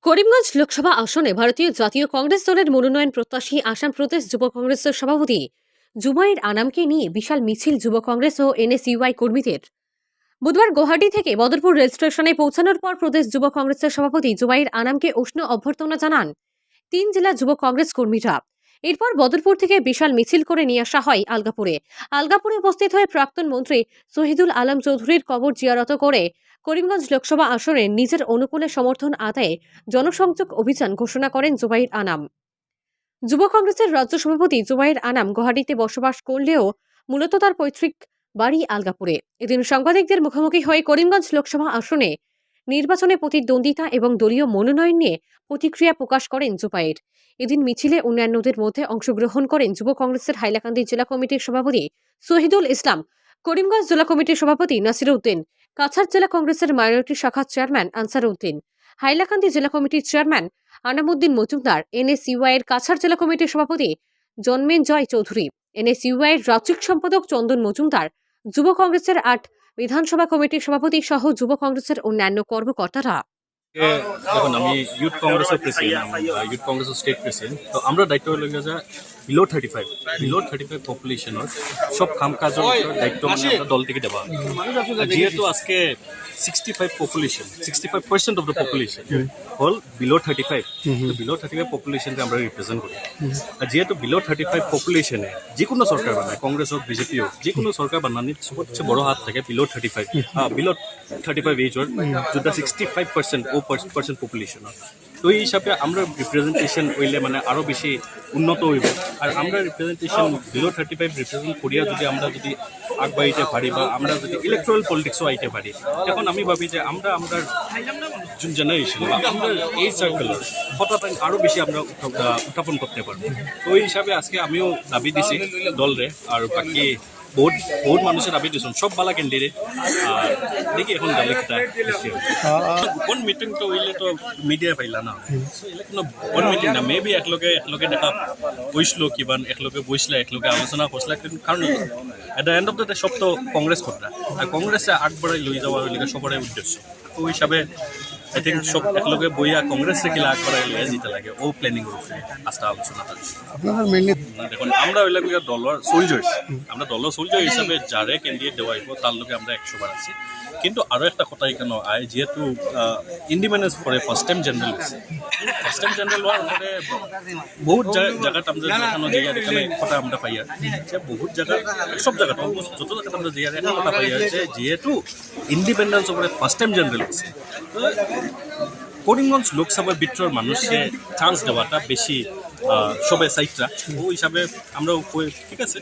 করিমগঞ্জ লোকসভা আসনে ভারতীয় জাতীয় কংগ্রেস দলের মনোনয়ন প্রত্যাশী আসাম প্রদেশ যুব কংগ্রেসের সভাপতি জুবাইর আনামকে নিয়ে বিশাল মিছিল যুব কংগ্রেস ও এনএসইউআই কর্মীদের। বুধবার গুয়াহাটি থেকে বদরপুর রেল স্টেশনে পৌঁছানোর পর প্রদেশ যুব কংগ্রেসের সভাপতি জুবাইর আনামকে উষ্ণ অভ্যর্থনা জানান 3 জেলা যুব কংগ্রেস কর্মীরা। এরপর বদরপুর থেকে বিশাল মিছিল করে নিয়ে আসা হয় আলগাপুরে উপস্থিত হয়ে প্রাক্তন মন্ত্রী শহীদুল আলম চৌধুরীর কবর জিয়ারত করে করিমগঞ্জ লোকসভা আসনে নিজের অনুকূলে সমর্থন আদায়ে জনসংযোগ অভিযান ঘোষণা করেন জুবাইর আনাম। যুব কংগ্রেসের রাজ্য সভাপতি জুবাইর আনাম গুয়াহাটিতে বসবাস করলেও মূলত তার পৈতৃক বাড়ি আলগাপুরে। এদিন সাংবাদিকদের মুখোমুখি হয়ে করিমগঞ্জ লোকসভা আসনে নির্বাচনে প্রতিদ্বন্দ্বিতা এবং দলীয় মনোনয়ন নিয়ে প্রতিক্রিয়া প্রকাশ করেন জুবাইর। এদিন মিছিলে অন্যান্যদের মধ্যে অংশগ্রহণ করেন যুব কংগ্রেসের হাইলাকান্দি জেলা কমিটির সভাপতি শহীদুল ইসলাম, করিমগঞ্জ জেলা কমিটির সভাপতি নাসির উদ্দিন, কাছাড় জেলা কংগ্রেসের মাইনরিটি শাখার চেয়ারম্যান আনসার উদ্দিন, হাইলাকান্দি জেলা কমিটির চেয়ারম্যান আনামুদ্দিন মজুমদার, এনএসইউআই এর কাছাড় জেলা কমিটির সভাপতি জন্মেঞ্জয় চৌধুরী, এনএসইউআই এর রাজ্যিক সম্পাদক চন্দন মজুমদার, যুব কংগ্রেসের 8 বিধানসভা কমিটির সভাপতি সহ যুব কংগ্রেসের অন্যান্য কর্মকর্তারা। দেখুন, আমি ইউথ কংগ্রেসের প্রেসিডেন্ট, ইউথ কংগ্রেসের স্টেট প্রেসিডেন্ট। তো আমরা দায়িত্ব হয়ে যে বিলো 35 পপুলেশনের সব কাম কাজের দায়িত্ব মানে আমরা দল থেকে দেওয়া। যেহেতু আজকে 65% অফ দ্য পপুলেশন হল বিলো 35, তো বিলো 35 পপুলেশনকে আমরা রিপ্রেজেন্ট করি। আর যেহেতু বিলো 35 পপুলেশনে যে কোনো সরকার বানায়, কংগ্রেস হোক বিজেপি হোক, যে কোনো সরকার বানানির সবচেয়ে বড় হাত থাকে বিলো 35 এজর, যেটা 65% পপুলেশন। তো এই হিসাবে আমরা রিপ্রেজেন্টেশন হইলে মানে আরও বেশি উন্নত হইব। আর আমরা রিপ্রেজেন্টেশন বিলো 35 রিপ্রেজেন্ট করিয়া যদি আমরা যদি আগবাড়িতে পারি বা আমরা যদি ইলেকট্রাল পলিটিক্সও আইতে পারি, এখন আমি ভাবি যে আমরা যোন জেনারেশন বা আমরা এই সার্কেলের হঠাৎ আরও বেশি আমরা উত্থাপন করতে পারবো। তো এই হিসাবে আজকে আমিও দাবি দিছি দলরে, আর বাকি বহুত মানুষের দাবি দিয়েছেন, সব বালা ক্যান্ডিডেট। আর দেখি এখন দলে কিতা গোপন মিটিং তো হইলে তো মিডিয়া পাইলা না, কোনো গোপন মিটিং না। মেবি একলগে দেখা বইসলো, কিবা একলগে বইসলা, একলগে আলোচনা করছিলা, কিন্তু কারণ at the end of the day সব তো কংগ্রেস কর্তা, আর কংগ্রেসে আগবাড়াই লই যাওয়ার লিগে সবারই উদ্দেশ্য। তো ওই হিসাবে আই থিঙ্ক সব একলগে বইয়া কংগ্রেসে কিলা আগবাড়াই লইয়া যেতে লাগে ও প্ল্যানিং করছে আজকে আলোচনাটা। দেখুন, আমরা হইলাম দলের সোলজার্স, আমরা দলের সোলজার হিসাবে যারে ক্যান্ডিডেট দেওয়া হইব তার লগে আমরা 100 আছি। কিন্তু আরও একটা কথা এখানে আয়, যেহেতু ইন্ডিপেন্ডেন্স পরে ফার্স্ট টাইম জেনারেল হওয়ার পরে বহুত জায়গাত আমরা যেখানে জায়গা এখানে কথা আমরা পাই আর যে বহুত জায়গা, সব জায়গাতে অলমোস্ট যত জায়গাতে আমরা জায়গা একটা কথা পাই আর যে যেহেতু ইন্ডিপেন্ডেন্স পরে ফার্স্ট টাইম জেনারেল হচ্ছে, করিমগঞ্জ লোকসভার ভিতরের মানুষকে চান্স দেওয়াটা বেশি সবাই চাইটা। ওই হিসাবে আমরাও ঠিক আছে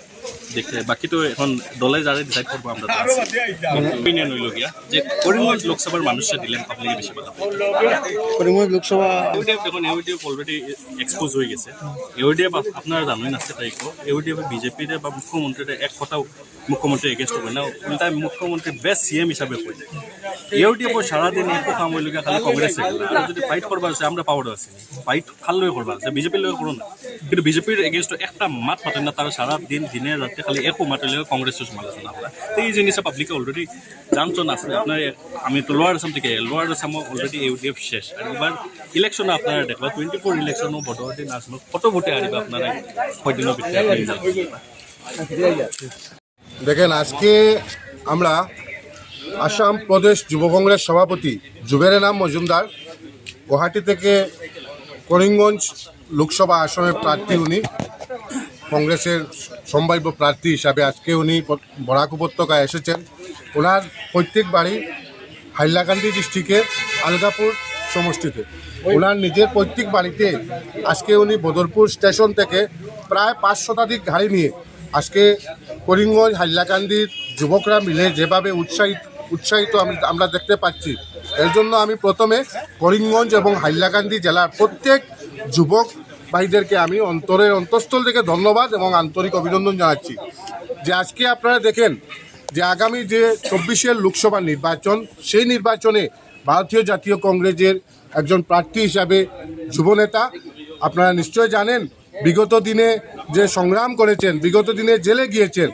দেখতে, বাকি তো এখন দলে যারা ডিসাইড করবো আমরা ওপিনিয়ন হইল গিয়া যে করিমগঞ্জ লোকসভার মানুষকে দিলেন পাবলিকে বেশি ভালো। করিমগঞ্জ লোকসভা দেখুন, ইউডিএফ অলরেডি এক্সপোজ হয়ে গেছে। ইউডিএফ আপনারা জানেন আজকে তারিখ ইউডিএফ বিজেপিতে বা মুখ্যমন্ত্রীর এক কথাও মুখ্যমন্ত্রী এগেনস্ট করে না, উল্টায় মুখ্যমন্ত্রী বেস্ট সিএম হিসাবে কই যায়। ইউডিএফ সারাদিন একো কাম হইলগা খালি কংগ্রেস যদি ফাইট করবা আছে আমরা পাওয়ার আছে, ফাইট খাল লই করবা আছে, বিজেপির লই করো না। কিন্তু বিজেপির এগেনস্ট একটা মাত মাতেন না, তারা সারাদিন দিনে রাতে খালি একো মাতের লগে কংগ্রেসের সমালোচনা করা। তো এই জিনিসটা পাবলিকে অলরেডি জানছেন আছে। আপনার আমি তো লোয়ার আসাম থেকে, লোয়ার আসামও অলরেডি ইউডিএফ শেষ। আর এবার ইলেকশনে আপনারা দেখবা 24 ইলেকশনও বড় দিন আসলো, কত ভোটে হারিবে আপনারা কয়দিনের ভিতরে। দেখেন, আজকে আমরা আসাম প্রদেশ যুব কংগ্রেস সভাপতি জুবাইর আনাম মজুমদার গুয়াহাটি থেকে করিমগঞ্জ লোকসভা আসনের প্রার্থী, উনি কংগ্রেসের সম্ভাব্য প্রার্থী হিসাবে আজকে উনি বরাক উপত্যকায় এসেছেন। ওনার পৈতৃক বাড়ি হাইলাকান্দি ডিস্ট্রিক্টের আলগাপুর সমষ্টিতে। ওনার নিজের পৈতৃক বাড়িতে আজকে উনি বদরপুর স্টেশন থেকে প্রায় 5 শতাধিক গাড়ি নিয়ে আজকে করিমগঞ্জ হাইলাকান্দির যুবকরা মিলে যেভাবে উৎসাহিত আমরা দেখতে পাচ্ছি, এর জন্য আমি প্রথমে করিমগঞ্জ এবং হাইলাকান্দি জেলার প্রত্যেক যুবক ভাইদেরকে আমি অন্তঃস্থল থেকে ধন্যবাদ এবং আন্তরিক অভিনন্দন জানাচ্ছি। যে আজকে আপনারা দেখেন যে আগামী যে 24 লোকসভা নির্বাচন, সেই নির্বাচনে ভারতীয় জাতীয় কংগ্রেসের একজন প্রার্থী হিসাবে যুবনেতা, আপনারা নিশ্চয় জানেন বিগত দিনে যে সংগ্রাম করেছেন, বিগত দিনে জেলে গিয়েছেন,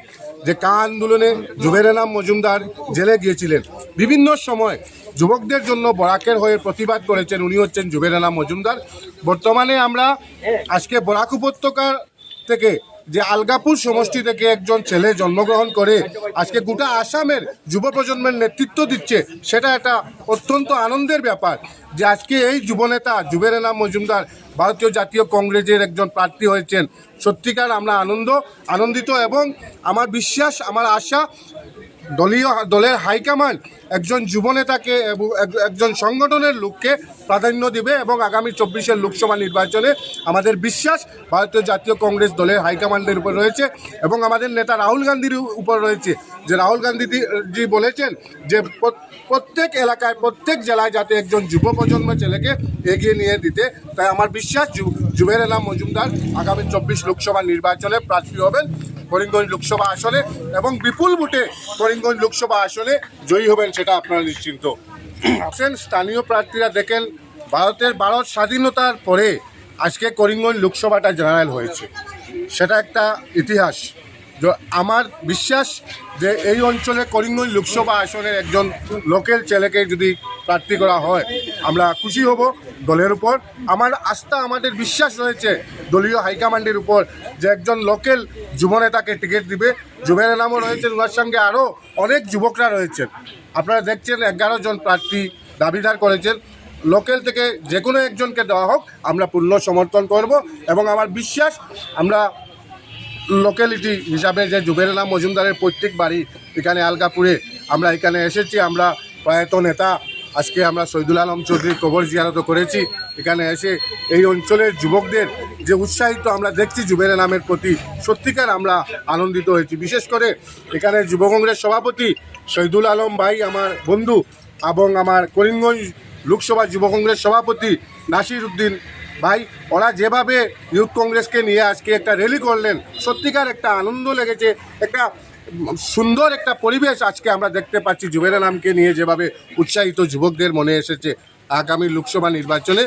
যে কা আন্দোলনে জুবেরেনাম মজুমদার জেলে গিয়েছিলেন, বিভিন্ন সময় যুবকদের জন্য বরাকের হয়ে প্রতিবাদ করেছেন, উনি হচ্ছেন জুবেরেনাম মজুমদার। বর্তমানে আমরা আজকে বরাক উপত্যকার থেকে যে আলগাপুর সমষ্টি থেকে একজন ছেলে জন্মগ্রহণ করে আজকে গোটা আসামের যুব প্রজন্মের নেতৃত্ব দিচ্ছে, সেটা একটা অত্যন্ত আনন্দের ব্যাপার যে আজকে এই যুবনেতা জুবেরেনাম মজুমদার ভারতীয় জাতীয় কংগ্রেসের একজন প্রার্থী হয়েছেন। সত্যিকার আমরা আনন্দিত এবং আমার বিশ্বাস, আমার আশা দলের হাইকমান্ড একজন যুবনেতাকে এবং একজন সংগঠনের লোককে প্রাধান্য দিবে এবং আগামী 24-এর লোকসভা নির্বাচনে আমাদের বিশ্বাস ভারতীয় জাতীয় কংগ্রেস দলের হাইকমান্ডের উপর রয়েছে এবং আমাদের নেতা রাহুল গান্ধীর উপর রয়েছে, যে রাহুল গান্ধীজি বলেছেন যে প্রত্যেক এলাকায় প্রত্যেক জেলায় যাতে একজন যুব প্রজন্মের ছেলেকে এগিয়ে নিয়ে দিতে। তাই আমার বিশ্বাস জুবেরেনাম মজুমদার আগামী 24 লোকসভা নির্বাচনে প্রার্থী হবেন করিমগঞ্জ লোকসভা আসনে এবং বিপুল ভোটে করিমগঞ্জ লোকসভা আসনে জয়ী হবেন, সেটা আপনারা নিশ্চিন্ত। স্থানীয় প্রার্থীরা দেখেন, ভারত স্বাধীনতার পরে আজকে করিমগঞ্জ লোকসভাটা জেনারেল হয়েছে, সেটা একটা ইতিহাস। আমার বিশ্বাস যে এই অঞ্চলে করিমগঞ্জ লোকসভা আসনের একজন লোকাল ছেলেকে যদি প্রার্থী করা হয় আমরা খুশি হব দলের উপর। আমার আস্থা, আমাদের বিশ্বাস রয়েছে দলীয় হাইকমান্ডের উপর যে একজন লোকাল যুবনেতাকে টিকিট দিবে। জুবেরেনামও রয়েছেন, ওনার সঙ্গে আরও অনেক যুবকরা রয়েছেন। আপনারা দেখছেন 11 জন প্রার্থী দাবিদার করেছেন। লোকাল থেকে যে কোনো একজনকে দেওয়া হোক আমরা পূর্ণ সমর্থন করব এবং আমার বিশ্বাস আমরা লোকালিটি হিসাবে যে জুবেরেনাম মজুমদারের প্রত্যেক বাড়ি এখানে আলগাপুরে আমরা এখানে এসেছি, আমরা প্রয়াত নেতা আজকে আমরা শহীদুল আলম চৌধুরীর কবর জিয়ারত করেছি। এখানে এসে এই অঞ্চলের যুবকদের যে উৎসাহিত আমরা দেখছি জুবেরেনামের প্রতি, সত্যিকার আমরা আনন্দিত হয়েছি। বিশেষ করে এখানে যুব কংগ্রেস সভাপতি শহীদুল আলম ভাই আমার বন্ধু এবং আমার করিমগঞ্জ লোকসভা যুব কংগ্রেস সভাপতি নাসির উদ্দিন ভাই, ওরা যেভাবে ইউথ কংগ্রেসকে নিয়ে আজকে একটা র্যালি করলেন, সত্যিকার একটা আনন্দ লেগেছে, একটা সুন্দর একটা পরিবেশ আজকে আমরা দেখতে পাচ্ছি। জুবেরেনামকে নিয়ে যেভাবে উৎসাহিত যুবকদের মনে এসেছে, আগামী লোকসভা নির্বাচনে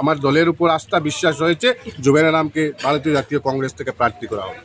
আমার দলের উপর আস্থা বিশ্বাস রয়েছে, জুবেরেনামকে ভারতীয় জাতীয় কংগ্রেস থেকে প্রার্থী করা হবে।